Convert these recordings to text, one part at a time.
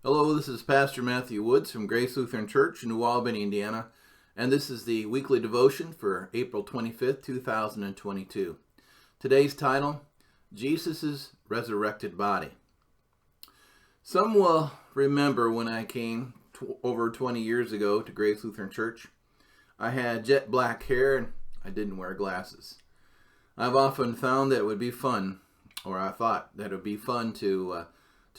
Hello, this is Pastor Matthew Woods from Grace Lutheran Church in New Albany, Indiana, and this is the weekly devotion for April 25th, 2022. Today's title, Jesus' Resurrected Body. Some will remember when I came over 20 years ago to Grace Lutheran Church. I had jet black hair and I didn't wear glasses. I've often found that it would be fun, or I thought that it would be fun to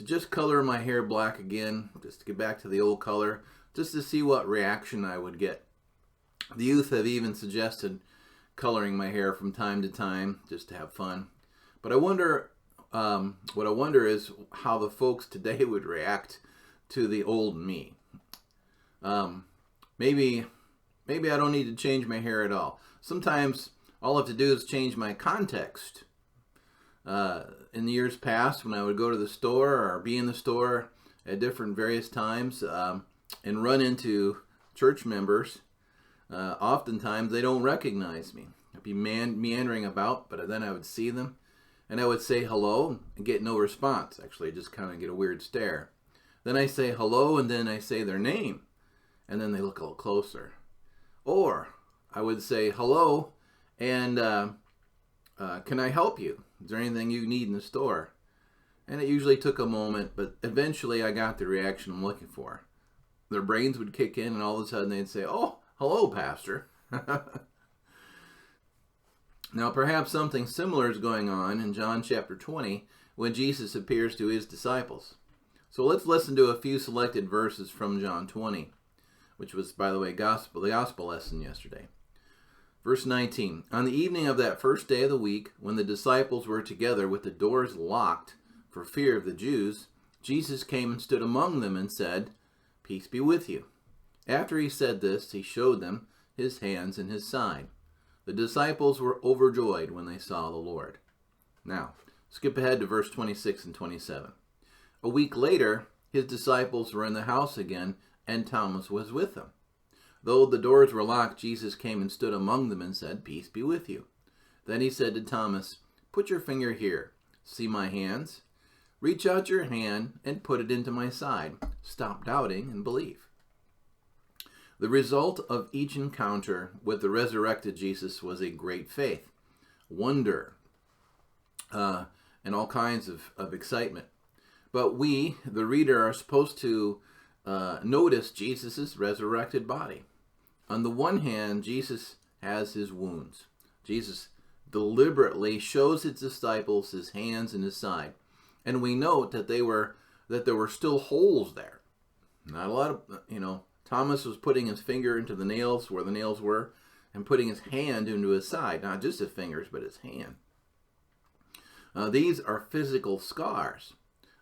just color my hair black again, just to get back to the old color, just to see what reaction I would get. The youth have even suggested coloring my hair from time to time, just to have fun. But what I wonder is how the folks today would react to the old me. Maybe I don't need to change my hair at all. Sometimes all I have to do is change my context. In the years past, when I would go to the store or be in the store at different various times and run into church members, oftentimes they don't recognize me. I'd be meandering about, but then I would see them and I would say hello and get no response. Actually, I just kind of get a weird stare. Then I say hello and then I say their name and then they look a little closer. Or I would say hello and can I help you? Is there anything you need in the store? And it usually took a moment, but eventually I got the reaction I'm looking for. Their brains would kick in and all of a sudden they'd say, "Oh, hello, Pastor." Now perhaps something similar is going on in John chapter 20 when Jesus appears to his disciples. So let's listen to a few selected verses from John 20, which was, by the way, the gospel lesson yesterday. Verse 19, on the evening of that first day of the week, when the disciples were together with the doors locked for fear of the Jews, Jesus came and stood among them and said, "Peace be with you." After he said this, he showed them his hands and his side. The disciples were overjoyed when they saw the Lord. Now, skip ahead to verse 26 and 27. A week later, his disciples were in the house again, and Thomas was with them. Though the doors were locked, Jesus came and stood among them and said, "Peace be with you." Then he said to Thomas, "Put your finger here. See my hands? Reach out your hand and put it into my side. Stop doubting and believe." The result of each encounter with the resurrected Jesus was a great faith, wonder, and all kinds of excitement. But we, the reader, are supposed to notice Jesus' resurrected body. On the one hand, Jesus has his wounds. Jesus deliberately shows his disciples his hands and his side. And we note that there were still holes there. Not a lot of, Thomas was putting his finger into the nails where the nails were and putting his hand into his side. Not just his fingers, but his hand. These are physical scars.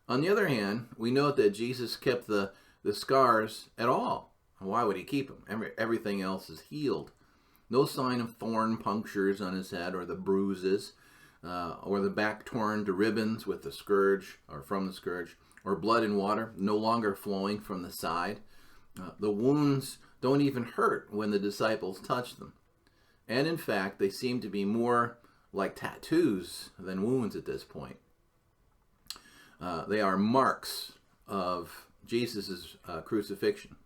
On the other hand, we note that Jesus kept the scars at all. Why would he keep them? Everything else is healed. No sign of thorn punctures on his head or the bruises or the back torn to ribbons with the scourge or from the scourge or blood and water no longer flowing from the side. The wounds don't even hurt when the disciples touch them. And in fact, they seem to be more like tattoos than wounds at this point. They are marks of Jesus' crucifixion.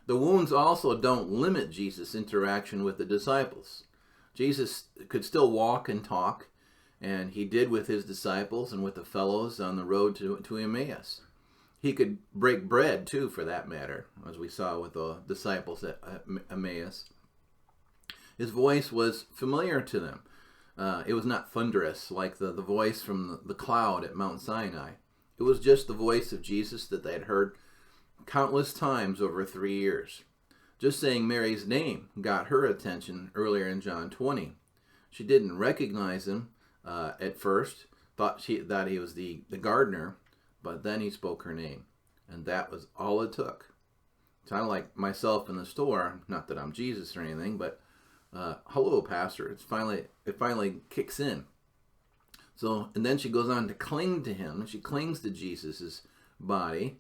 The wounds also don't limit Jesus' interaction with the disciples. Jesus could still walk and talk, and he did with his disciples and with the fellows on the road to Emmaus. He could break bread, too, for that matter, as we saw with the disciples at Emmaus. His voice was familiar to them. It was not thunderous like the voice from the cloud at Mount Sinai. It was just the voice of Jesus that they had heard countless times over 3 years. Just saying Mary's name got her attention earlier in John 20. She didn't recognize him at first, thought that he was the gardener, but then he spoke her name, and that was all it took. Kind of like myself in the store, not that I'm Jesus or anything, but hello, Pastor. It finally kicks in. So, and then she goes on to cling to him, and she clings to Jesus' body,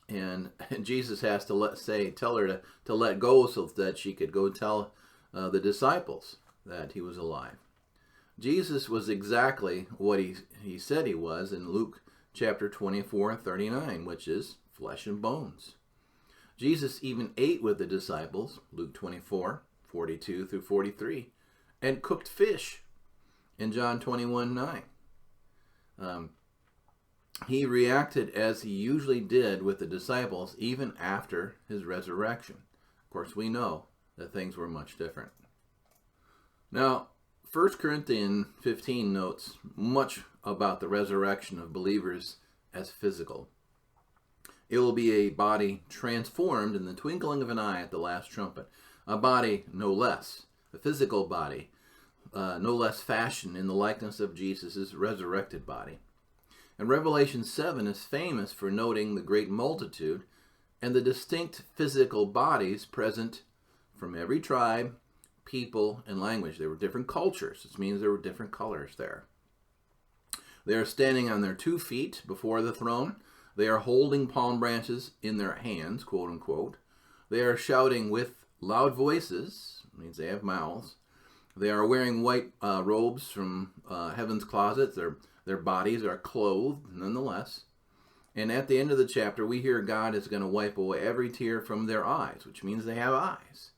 and Jesus has to tell her to let go so that she could go tell the disciples that he was alive. Jesus was exactly what he said he was in Luke chapter 24:39, which is flesh and bones. Jesus even ate with the disciples, Luke 24:42 through 43, and cooked fish in John 21:9. He reacted as he usually did with the disciples even after his resurrection. Of course, we know that things were much different. Now, 1 Corinthians 15 notes much about the resurrection of believers as physical. It will be a body transformed in the twinkling of an eye at the last trumpet. A body, no less, a physical body, no less fashioned in the likeness of Jesus' resurrected body. And Revelation 7 is famous for noting the great multitude and the distinct physical bodies present from every tribe, people, and language. There were different cultures. This means there were different colors there. They are standing on their 2 feet before the throne. They are holding palm branches in their hands, quote unquote. They are shouting with loud voices, means they have mouths. They are wearing white robes from heaven's closets. Their bodies are clothed nonetheless. And at the end of the chapter, we hear God is going to wipe away every tear from their eyes, which means they have eyes.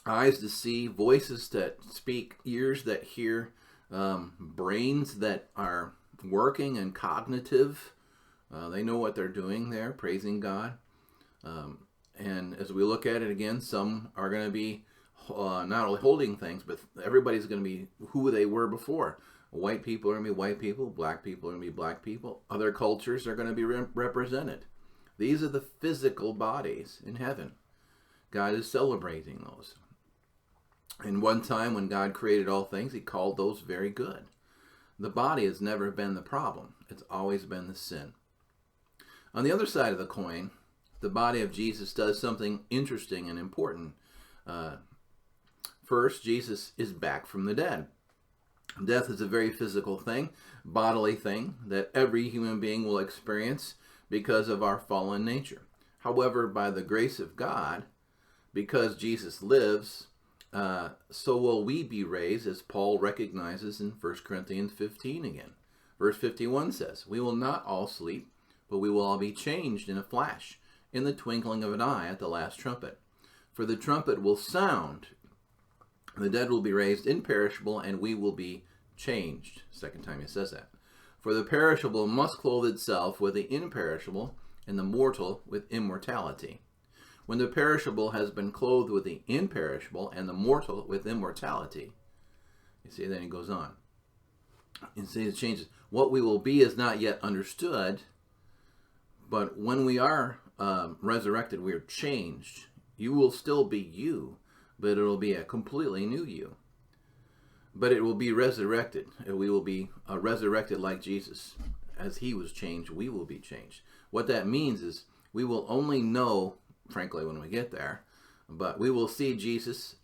Eyes to see, voices that speak, ears that hear, brains that are working and cognitive. They know what they're doing there, praising God. And as we look at it again, some are going to be not only holding things, but everybody's going to be who they were before. White people are going to be white people. Black people are going to be black people. Other cultures are going to be represented. These are the physical bodies in heaven. God is celebrating those. And one time when God created all things, he called those very good. The body has never been the problem. It's always been the sin. On the other side of the coin, the body of Jesus does something interesting and important. First, Jesus is back from the dead. Death is a very physical thing, bodily thing that every human being will experience because of our fallen nature. However, by the grace of God, because Jesus lives, so will we be raised, as Paul recognizes in 1 Corinthians 15 again. Verse 51 says, "We will not all sleep, but we will all be changed in a flash, in the twinkling of an eye at the last trumpet. For the trumpet will sound, the dead will be raised imperishable, and we will be changed." Second time he says that. "For the perishable must clothe itself with the imperishable, and the mortal with immortality. When the perishable has been clothed with the imperishable, and the mortal with immortality." You see, then he goes on. You see, it changes. What we will be is not yet understood, but when we are resurrected, we are changed. You will still be you, but it will be a completely new you. But it will be resurrected. We will be resurrected like Jesus. As he was changed, we will be changed. What that means is we will only know, frankly, when we get there, but we will see Jesus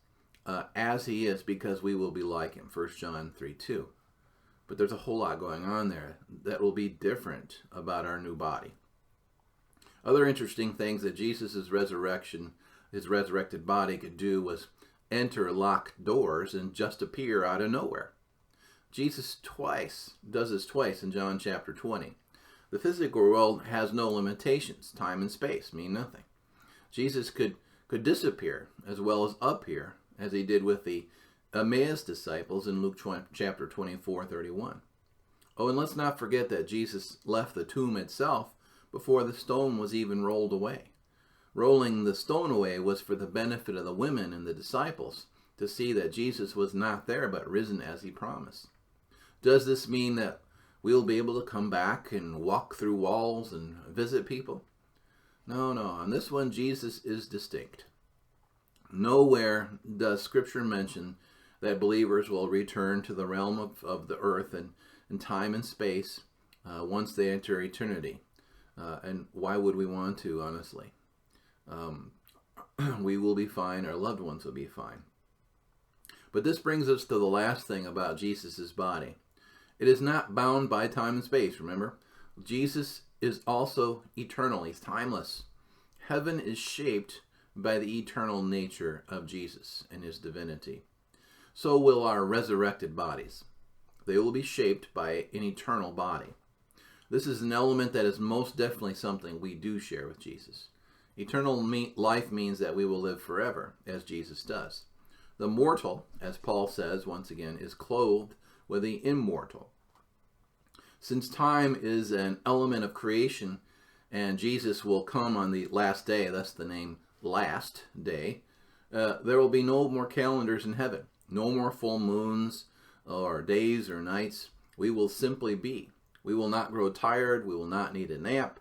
as he is because we will be like him. 1 John 3:2. But there's a whole lot going on there that will be different about our new body. Other interesting things that Jesus' resurrection, his resurrected body, could do was enter locked doors and just appear out of nowhere. Jesus does this twice in John chapter 20. The physical world has no limitations. Time and space mean nothing. Jesus could disappear as well as appear, as he did with the Emmaus disciples in Luke chapter 24:31. Oh, and let's not forget that Jesus left the tomb itself before the stone was even rolled away. Rolling the stone away was for the benefit of the women and the disciples to see that Jesus was not there but risen as he promised. Does this mean that we'll be able to come back and walk through walls and visit people? No. On this one, Jesus is distinct. Nowhere does Scripture mention that believers will return to the realm of the earth and time and space once they enter eternity. And why would we want to, honestly? We will be fine. Our loved ones will be fine. But this brings us to the last thing about Jesus' body. It is not bound by time and space, remember? Jesus is also eternal. He's timeless. Heaven is shaped by the eternal nature of Jesus and his divinity. So will our resurrected bodies. They will be shaped by an eternal body. This is an element that is most definitely something we do share with Jesus. Eternal life means that we will live forever, as Jesus does. The mortal, as Paul says once again, is clothed with the immortal. Since time is an element of creation, and Jesus will come on the last day, that's the name last day, there will be no more calendars in heaven, no more full moons or days or nights. We will simply be. We will not grow tired. We will not need a nap.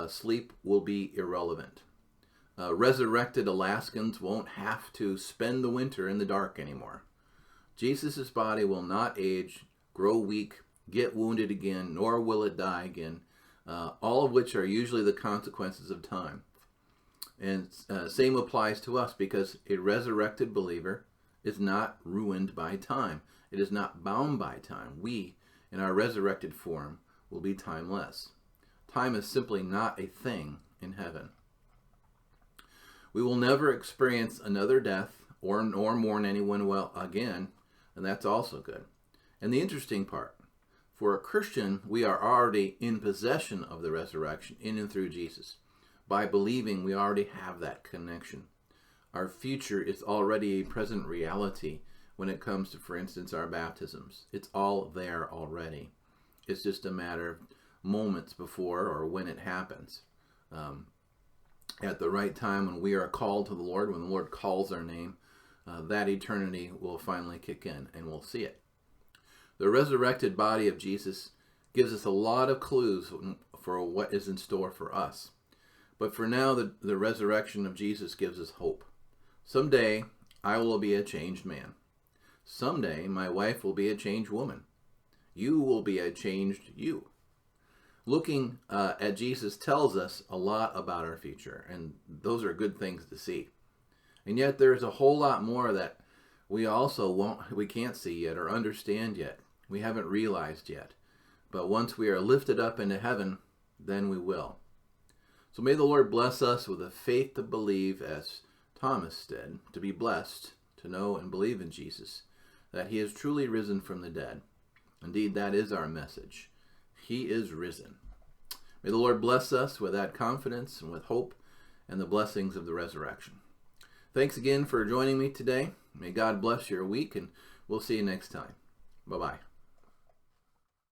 Sleep will be irrelevant. Resurrected Alaskans won't have to spend the winter in the dark anymore. Jesus' body will not age, grow weak, get wounded again, nor will it die again, all of which are usually the consequences of time. And same applies to us, because a resurrected believer is not ruined by time. It is not bound by time. We, in our resurrected form, will be timeless. Time is simply not a thing in heaven. We will never experience another death or mourn anyone well again, and that's also good. And the interesting part, for a Christian, we are already in possession of the resurrection in and through Jesus. By believing, we already have that connection. Our future is already a present reality when it comes to, for instance, our baptisms. It's all there already. It's just a matter of moments before or when it happens. At the right time, when we are called to the Lord, when the Lord calls our name, that eternity will finally kick in and we'll see it. The resurrected body of Jesus gives us a lot of clues for what is in store for us. But for now, the resurrection of Jesus gives us hope. Someday, I will be a changed man. Someday, my wife will be a changed woman. You will be a changed you. Looking at Jesus tells us a lot about our future, and those are good things to see. And yet there's a whole lot more that we can't see yet or understand yet. We haven't realized yet. But once we are lifted up into heaven, then we will. So may the Lord bless us with a faith to believe, as Thomas did, to be blessed, to know and believe in Jesus, that he is truly risen from the dead. Indeed, that is our message. He is risen. May the Lord bless us with that confidence and with hope and the blessings of the resurrection. Thanks again for joining me today. May God bless your week, and we'll see you next time. Bye-bye.